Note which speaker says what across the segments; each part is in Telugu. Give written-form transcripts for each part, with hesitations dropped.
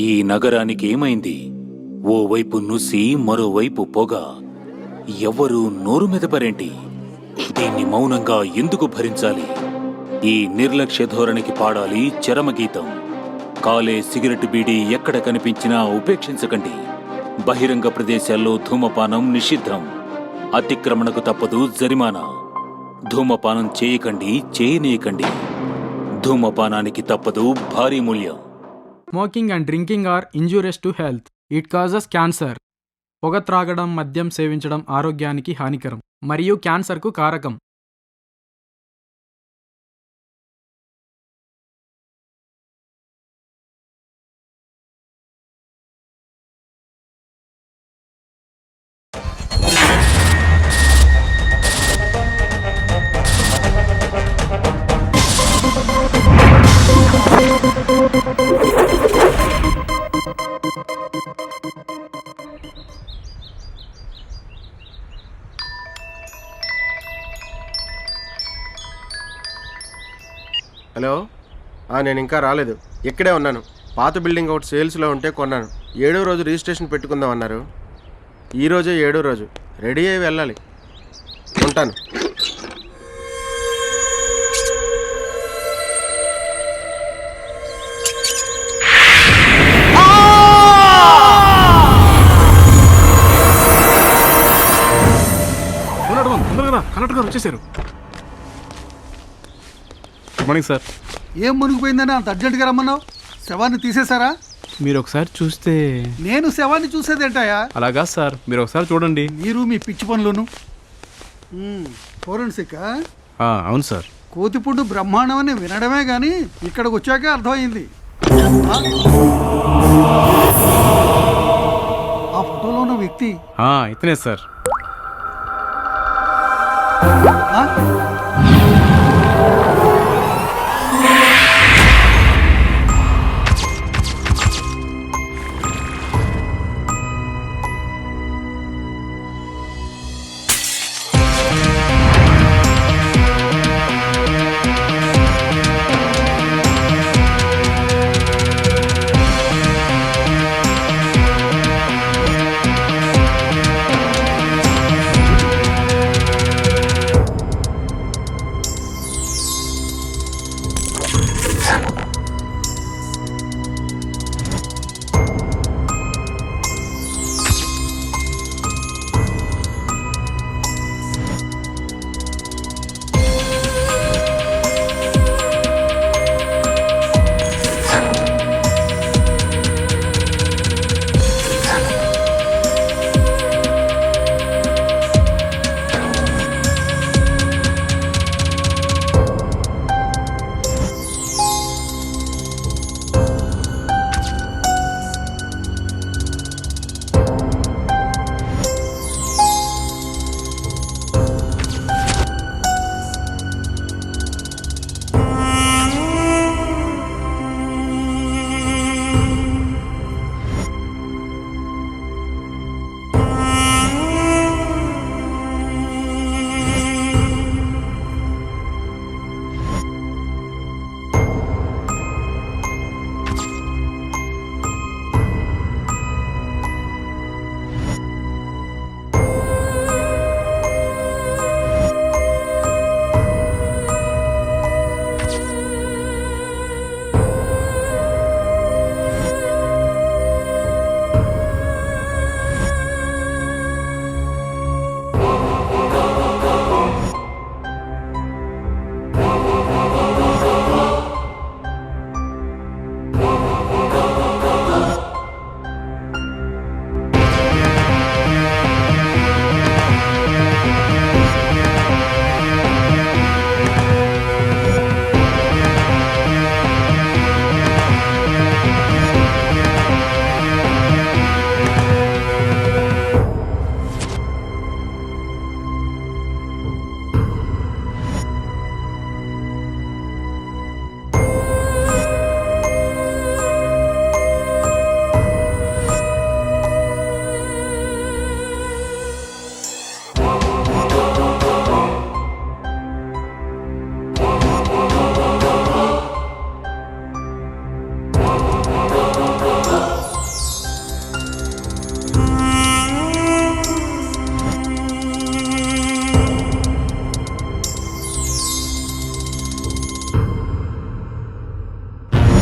Speaker 1: ఈ నగరానికి ఏమైంది? ఓవైపు నుసి మరోవైపు పొగ. ఎవ్వరూ నోరు మెదపరేంటి? దీన్ని మౌనంగా ఎందుకు భరించాలి? ఈ నిర్లక్ష్య ధోరణికి పాడాలి చరమగీతం. కాలే సిగరెట్ బీడీ ఎక్కడ కనిపించినా ఉపేక్షించకండి. బహిరంగ ప్రదేశాల్లో ధూమపానం నిషిద్ధం. అతిక్రమణకు తప్పదు జరిమానా. ధూమపానం చేయకండి, చేయనీయకండి. ధూమపానానికి తప్పదు భారీ మూల్యం.
Speaker 2: Smoking and drinking are injurious to health. It causes cancer. పొగ త్రాగడం, మద్యం సేవించడం ఆరోగ్యానికి హానికరం మరియు క్యాన్సర్కు కారకం.
Speaker 3: హలో, నేను ఇంకా రాలేదు. ఇక్కడే ఉన్నాను. పాత బిల్డింగ్ ఒకటి సేల్స్లో ఉంటే కొన్నాను. 7వ రోజు రిజిస్ట్రేషన్ పెట్టుకుందాం అన్నారు. ఈరోజే 7వ రోజు. రెడీ అయ్యి వెళ్ళాలి. ఉంటాను.
Speaker 4: కలెక్టర్ గారు వచ్చేసారు. Good morning sir.
Speaker 5: ఏం మునిగిపోయిందని అంత అర్జెంటుగా రమ్మన్నావు? శవాన్ని తీసేశారా?
Speaker 4: మీరు ఒకసారి చూస్తే.
Speaker 5: నేను శవాన్ని చూసేదేంటాయా?
Speaker 4: అలాగా సార్, మీరు ఒకసారి చూడండి.
Speaker 5: మీరు మీ పిచ్చి పనులను. ఫోరెన్సిక్?
Speaker 4: అవును సార్.
Speaker 5: కోతిపుండు బ్రహ్మాండం అని వినడమే కానీ ఇక్కడికి వచ్చాకే అర్థమైంది. ఆ ఫోటోలో ఉన్న వ్యక్తి
Speaker 4: ఇతనే సార్.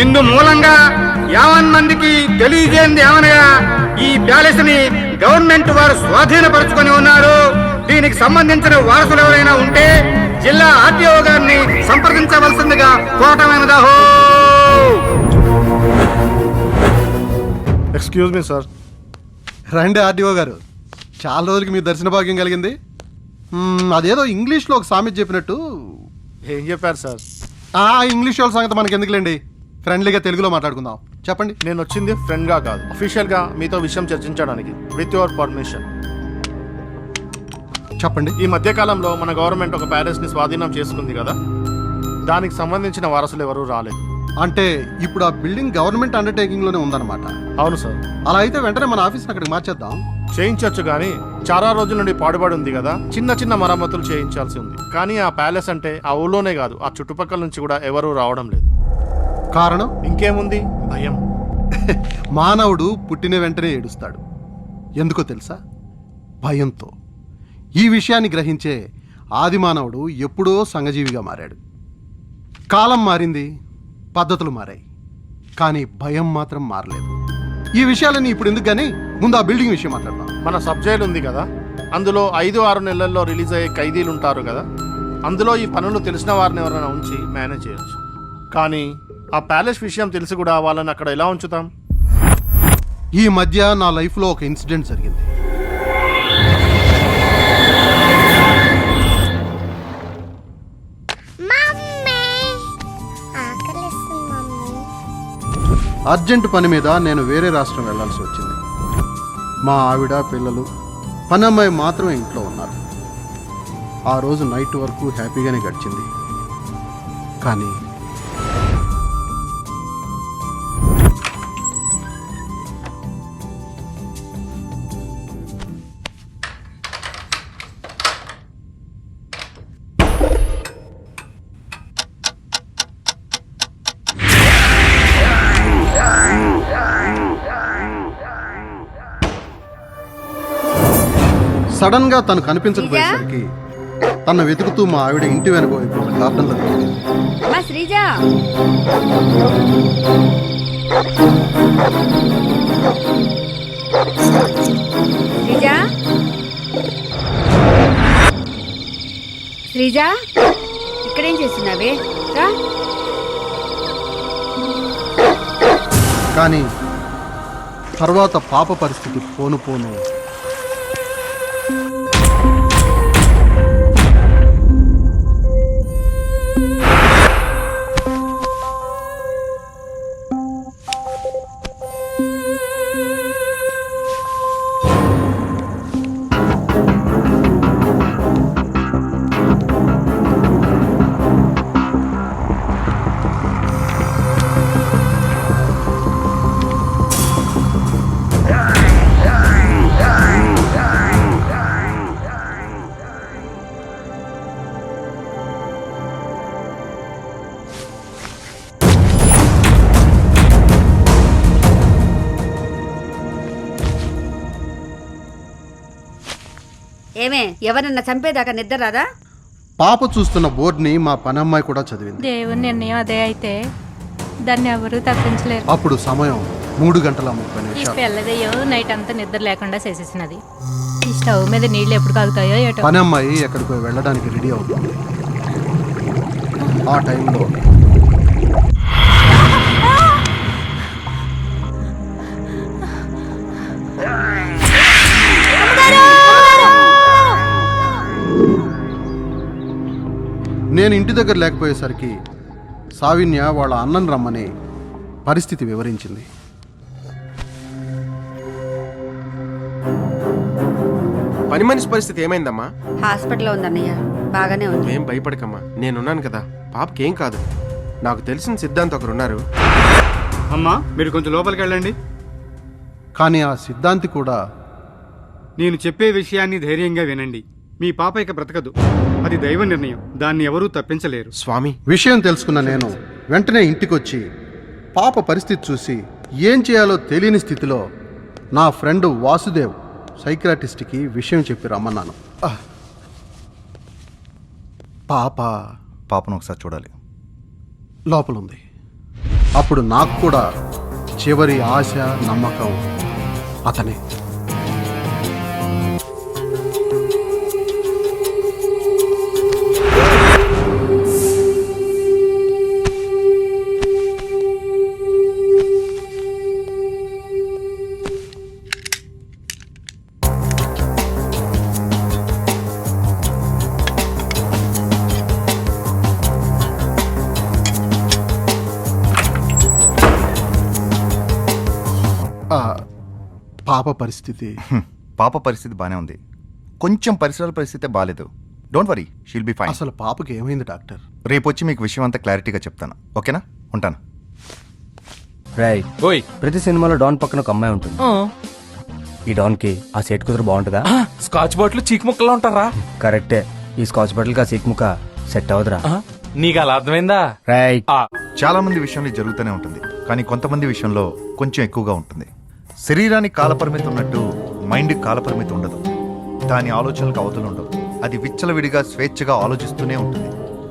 Speaker 6: ఇందు మూలంగా యావన్ మందికి తెలియజేయండి ఏమనగా ఈ ప్యాలెస్ ని గవర్నమెంట్ వారు స్వాధీనపరుచుకొని ఉన్నారు. దీనికి సంబంధించిన వారసులు ఎవరైనా ఉంటే జిల్లా ఆర్టీఓ గారిని సంప్రదించవలసిందిగా కోరటమైనదాహో.
Speaker 7: Excuse me sir.
Speaker 8: రండి ఆర్డీఓ గారు, చాలా రోజులకి మీ దర్శన భాగ్యం కలిగింది. అదేదో ఇంగ్లీష్లో ఒక సామెత చెప్పినట్టు.
Speaker 7: ఏం చెప్పారు సార్?
Speaker 8: ఇంగ్లీష్ వాళ్ళ సంగతి మనకి ఎందుకులేండి, ఫ్రెండ్లీగా తెలుగులో మాట్లాడుకుందాం. చెప్పండి.
Speaker 7: నేను వచ్చింది ఫ్రెండ్గా కాదు, అఫీషియల్గా మీతో విషయం చర్చించడానికి. With your permission.
Speaker 8: చెప్పండి.
Speaker 7: ఈ మధ్యకాలంలో మన గవర్నమెంట్ ఒక ప్యాలెస్ని స్వాధీనం చేసుకుంది కదా, దానికి సంబంధించిన వారసులు ఎవరూ రాలేదు.
Speaker 8: అంటే ఇప్పుడు ఆ బిల్డింగ్ గవర్నమెంట్ అండర్టేకింగ్లోనే ఉందన్నమాట.
Speaker 7: అవును సార్.
Speaker 8: అలా అయితే వెంటనే మన ఆఫీస్ని అక్కడికి మార్చేద్దాం.
Speaker 7: చేయించవచ్చు, కానీ చాలా రోజుల నుండి పాడుబడి ఉంది కదా, చిన్న చిన్న మరమ్మతులు చేయించాల్సి ఉంది. కానీ ఆ ప్యాలెస్ అంటే ఆ ఊళ్ళోనే కాదు, ఆ చుట్టుపక్కల నుంచి కూడా ఎవరూ రావడం లేదు.
Speaker 8: కారణం
Speaker 7: ఇంకేముంది, భయం.
Speaker 8: మానవుడు పుట్టిన వెంటనే ఏడుస్తాడు. ఎందుకో తెలుసా? భయంతో. ఈ విషయాన్ని గ్రహించే ఆది మానవుడు ఎప్పుడో సంఘజీవిగా మారాడు. కాలం మారింది, పద్ధతులు మారాయి, కానీ భయం మాత్రం మారలేదు. ఈ విషయాలన్నీ ఇప్పుడు ఎందుకు కానీ ముందు ఆ బిల్డింగ్ విషయం మాట్లాడదాం.
Speaker 7: మన సబ్ జైలు ఉంది కదా, అందులో 5-6 నెలల్లో రిలీజ్ అయ్యే ఖైదీలు ఉంటారు కదా, అందులో ఈ పనులు తెలిసిన వారిని ఎవరైనా ఉంచి మేనేజ్ చేయొచ్చు. కానీ ఆ ప్యాలెస్ విషయం తెలిసి కూడా వాళ్ళని అక్కడ ఎలా ఉంచుతాం?
Speaker 8: ఈ మధ్య నా లైఫ్లో ఒక ఇన్సిడెంట్ జరిగింది. అర్జెంట్ పని మీద నేను వేరే రాష్ట్రం వెళ్లాల్సి వచ్చింది. మా ఆవిడ, పిల్లలు, పని అమ్మాయి మాత్రమే ఇంట్లో ఉన్నారు. ఆ రోజు నైట్ వరకు హ్యాపీగానే గడిచింది. కానీ సడన్ గా తను కనిపించకపోయేసరికి తన వెతుకుతూ మా ఆవిడ ఇంటి వెనక వైపు గార్డెన్లో తిరిగింది.
Speaker 9: శ్రీజా, శ్రీజా, శ్రీజా, ఇక్కడేం చేస్తున్నావే? రా.
Speaker 8: కానీ తర్వాత పాప పరిస్థితి పోను పోను
Speaker 9: ఏమే, ఎవరన్నా చంపేదాకా నిద్ర రాదా?
Speaker 8: పాప చూస్తున్న బోర్డుని మా పనమ్మాయి కూడా చదివింది.
Speaker 10: దేవుని నిర్ణయం అదే అయితే దాన్ని ఎవరు తప్పించలేరు.
Speaker 8: అప్పుడు సమయం 3:30
Speaker 10: ఈ పిల్లదయ్యో నైట్ అంతా నిద్ర లేకుండా చేసేసినది. ఈ స్టవ్ మీద నీళ్లు ఎప్పుడు కాగుతాయో ఏటో.
Speaker 8: పనమ్మాయి ఎక్కడికో వెళ్ళడానికి రెడీ అవుతుంది. ఆ టైంలో నేను ఇంటి దగ్గర లేకపోయేసరికి సావిన్య వాళ్ళ అన్నను రమ్మని పరిస్థితి వివరించింది.
Speaker 3: పని మనిషి పరిస్థితి ఏమైందమ్మా?
Speaker 9: హాస్పిటల్లో ఉందన్నయ్య, బాగానే ఉంది.
Speaker 3: ఏం భయపడకమ్మా, నేనున్నాను కదా, పాపకేం కాదు. నాకు తెలిసిన సిద్ధాంత్ ఒకరున్నారు.
Speaker 6: అమ్మా, మీరు కొంచెం లోపలికి వెళ్ళండి.
Speaker 8: కానీ ఆ సిద్ధాంతి కూడా
Speaker 6: నేను చెప్పే విషయాన్ని ధైర్యంగా వినండి. మీ పాప ఇక బ్రతకదు, అది దైవ నిర్ణయం, దాన్ని ఎవరూ తప్పించలేరు.
Speaker 3: స్వామి,
Speaker 8: విషయం తెలుసుకున్న నేను వెంటనే ఇంటికొచ్చి పాప పరిస్థితి చూసి ఏం చేయాలో తెలియని స్థితిలో నా ఫ్రెండ్ వాసుదేవ్ సైకియాట్రిస్ట్కి విషయం చెప్పి రమ్మన్నాను. పాపను
Speaker 11: పాపను ఒకసారి చూడాలి.
Speaker 8: లోపలుంది. అప్పుడు నాకు కూడా చివరి ఆశ నమ్మకం అతనే. ఆ, పాప పరిస్థితి
Speaker 11: పాప పరిస్థితి బానే ఉంది, కొంచెం పరిసరాల పరిస్థితి బాగాలేదు. Don't worry, she'll be fine.
Speaker 8: అసలు పాపకి ఏమైంది డాక్టర్?
Speaker 11: రేపు వచ్చి మీకు విషయం అంతా క్లారిటీగా చెప్తాను, ఓకేనా? ఉంటాను.
Speaker 12: రైట్. ఓయ్, ప్రతి సినిమాలో డాన్ పక్కన ఒక అమ్మాయి ఉంటుంది. ఈ డాన్ కి ఆ సెట్ కుదురు బాగుంటుందా?
Speaker 6: స్కాచ్ బాటిల్ చీక్ ముక్కలా ఉంటారా?
Speaker 12: కరెక్టే. ఈ స్కాచ్ బాటిల్ కా సీక్ ముక్క సెట్ అవదురా.
Speaker 6: నీకు అలా అర్థమైందా?
Speaker 12: రైట్.
Speaker 11: చాలా మంది విషయంలో ఇది జరుగుతూనే ఉంటుంది, కానీ కొంతమంది విషయంలో కొంచెం ఎక్కువగా ఉంటుంది. శరీరానికి కాలపరిమితి ఉన్నట్టు మైండ్కి కాలపరిమితి ఉండదు. దాని ఆలోచనలకు అవతలు ఉండవు. అది విచ్చలవిడిగా స్వేచ్ఛగా ఆలోచిస్తూనే ఉంటుంది.